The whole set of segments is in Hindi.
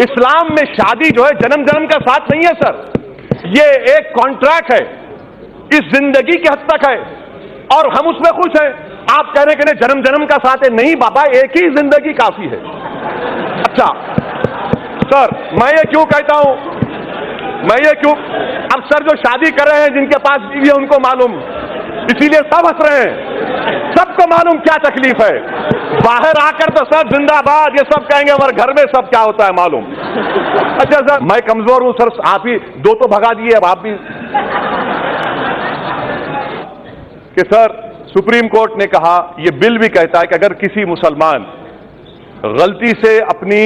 इस्लाम में शादी जो है जन्म जन्म का साथ नहीं है सर, ये एक कॉन्ट्रैक्ट है, इस जिंदगी के हद तक है और हम उसमें खुश हैं। आप कह रहे हैं कि नहीं जन्म जन्म का साथ है, नहीं बाबा, एक ही जिंदगी काफी है। अच्छा सर, मैं ये क्यों कहता हूं, अब सर जो शादी कर रहे हैं जिनके पास बीवी है उनको मालूम, इसीलिए सब हंस रहे हैं, सबको मालूम क्या तकलीफ है। बाहर आकर तो सब जिंदाबाद ये सब कहेंगे, मगर घर में सब क्या होता है मालूम। अच्छा सर, मैं कमजोर हूं सर, आप ही दो तो भगा दिए, अब आप भी कि सर सुप्रीम कोर्ट ने कहा, यह बिल भी कहता है कि अगर किसी मुसलमान गलती से अपनी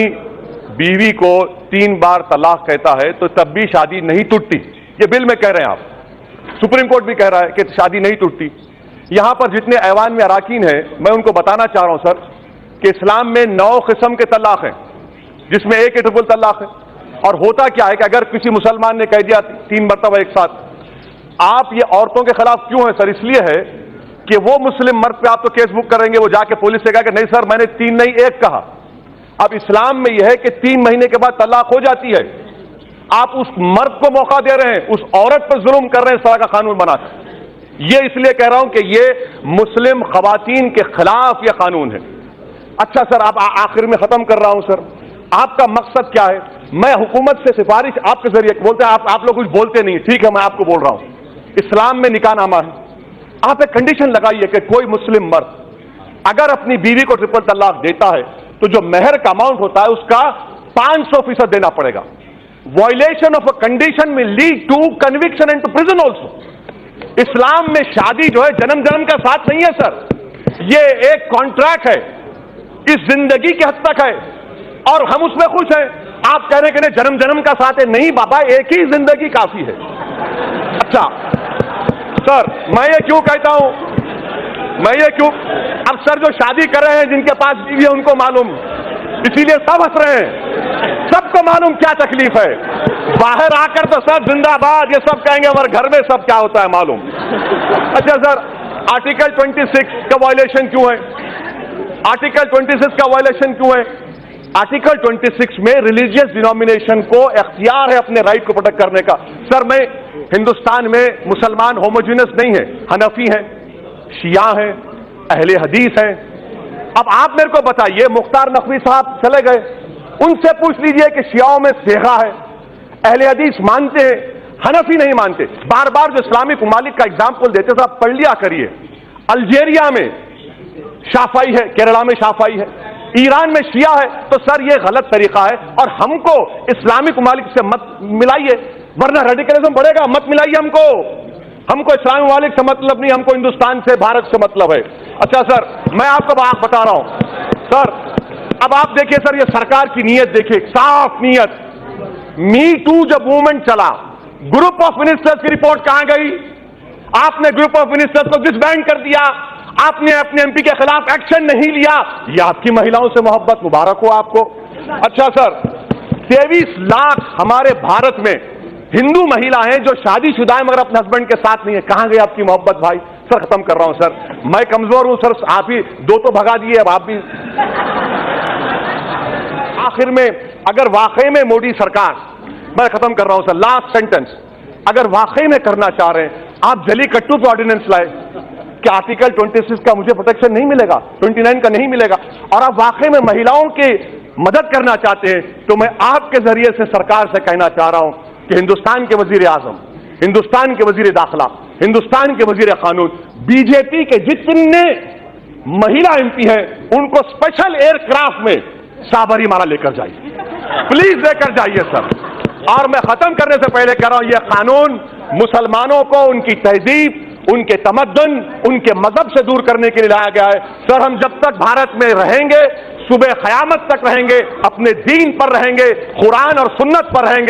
बीवी को 3 बार तलाक कहता है तो तब भी शादी नहीं टूटती। ये बिल में कह रहे हैं आप, सुप्रीम कोर्ट भी कह रहा है कि शादी नहीं टूटती। यहां पर जितने ऐवान में अराकीन हैं, मैं उनको बताना चाह रहा हूं सर कि इस्लाम में 9 किस्म के तलाक हैं, जिसमें एक ट्रिपल तलाक है। और होता क्या है कि अगर किसी मुसलमान ने कह दिया 3 मरतबा एक साथ, आप ये औरतों के खिलाफ क्यों है सर? इसलिए है कि वो मुस्लिम मर्द पे आप तो केस बुक करेंगे, वो जाके पुलिस से कहा कि नहीं सर मैंने 3 नहीं 1 कहा। अब इस्लाम में यह है कि 3 महीने के बाद तलाक हो जाती है। आप उस मर्द को मौका दे रहे हैं, उस औरत पर जुल्म कर रहे हैं इस तरह का कानून बनाकर। ये इसलिए कह रहा हूं कि ये मुस्लिम खवातीन के खिलाफ यह कानून है। अच्छा सर, आप आखिर में खत्म कर रहा हूं सर, आपका मकसद क्या है? मैं हुकूमत से सिफारिश आपके जरिए बोलते हैं, आप लोग कुछ बोलते नहीं, ठीक है मैं आपको बोल रहा हूं, इस्लाम में निकाहनामा है, आप एक कंडीशन लगाइए कि कोई मुस्लिम मर्द अगर अपनी बीवी को ट्रिपल तलाक देता है तो जो मेहर का अमाउंट होता है उसका 500% देना पड़ेगा। वायलेशन ऑफ अ कंडीशन में lead to conviction and to prison also. इस्लाम में शादी जो है जन्म जन्म का साथ नहीं है सर, ये एक कॉन्ट्रैक्ट है, इस जिंदगी के हद तक है और हम उसमें खुश हैं। आप कह रहे हैं कि नहीं जन्म जन्म का साथ है, नहीं बाबा, एक ही जिंदगी काफी है। अच्छा सर, मैं ये क्यों कहता हूं, अब सर जो शादी कर रहे हैं जिनके पास बीवी है उनको मालूम, इसीलिए सब हंस रहे हैं, सबको मालूम क्या तकलीफ है। बाहर आकर तो सब जिंदाबाद ये सब कहेंगे, मगर घर में सब क्या होता है मालूम। अच्छा सर, आर्टिकल 26 का वायलेशन क्यों है? आर्टिकल 26 का वायलेशन क्यों है? आर्टिकल 26 में रिलीजियस डिनोमिनेशन को इख्तियार है अपने राइट को प्रोटेक्ट करने का। सर, मैं हिंदुस्तान में मुसलमान होमोजीनियस नहीं है, हनफी हैं, शिया हैं, अहले हदीस हैं। अब आप मेरे को बताइए, मुख्तार नकवी साहब चले गए, उनसे पूछ लीजिए कि शियाओं में सेगा है, अहले हदीस मानते हैं, हनफी नहीं मानते। बार बार जो इस्लामिक ममालिक का एग्जाम्पल देते साहब पढ़ लिया करिए। अल्जीरिया में शाफाई है, केरला में शाफाई है, ईरान में शिया है। तो सर ये गलत तरीका है और हमको इस्लामिक ममालिक से मत मिलाइए, वरना रेडिकलिज्म बढ़ेगा। मत मिलाइए हमको इस्लामिक ममालिक से मतलब नहीं, हमको हिंदुस्तान से, भारत से मतलब है। अच्छा सर, मैं आपको बात बता रहा हूं सर, अब आप देखिए सर, ये सरकार की नीयत देखिए, साफ नीयत। मी टू जब मूवमेंट चला, ग्रुप ऑफ मिनिस्टर्स की रिपोर्ट कहां गई? आपने ग्रुप ऑफ मिनिस्टर्स को डिसबैंड कर दिया, आपने अपने एमपी के खिलाफ एक्शन नहीं लिया। ये आपकी महिलाओं से मोहब्बत, मुबारक हो आपको। अच्छा सर, 23 लाख हमारे भारत में हिंदू महिला हैं जो शादीशुदा है मगर अपने हस्बैंड के साथ नहीं है। कहां गई आपकी मोहब्बत भाई? सर खत्म कर रहा हूं सर, मैं कमजोर हूं सर, आप ही दो तो भगा दिए, अब आप भी। आखिर में अगर वाकई में मोदी सरकार, मैं खत्म कर रहा हूं सर, लास्ट सेंटेंस, अगर वाकई में करना चाह रहे हैं, आप जलीकट्टू पे ऑर्डिनेंस लाए कि आर्टिकल 26 का मुझे प्रोटेक्शन नहीं मिलेगा, 29 का नहीं मिलेगा, और आप वाकई में महिलाओं की मदद करना चाहते हैं, तो मैं आपके जरिए से सरकार से कहना चाह रहा हूं कि हिंदुस्तान के वजीर आजम, हिंदुस्तान के वजीर दाखिला, हिंदुस्तान के वजीर कानून, बीजेपी के जितने महिला एमपी हैं उनको स्पेशल एयरक्राफ्ट में साबरीमाला लेकर जाइए, प्लीज लेकर जाइए सर। और मैं खत्म करने से पहले कह रहा हूं, यह कानून मुसलमानों को उनकी तहजीब, उनके तमद्दुन, उनके मजहब से दूर करने के लिए लाया गया है। सर, हम जब तक भारत में रहेंगे, सुबह क़यामत तक रहेंगे, अपने दीन पर रहेंगे, कुरान और सुन्नत पर रहेंगे।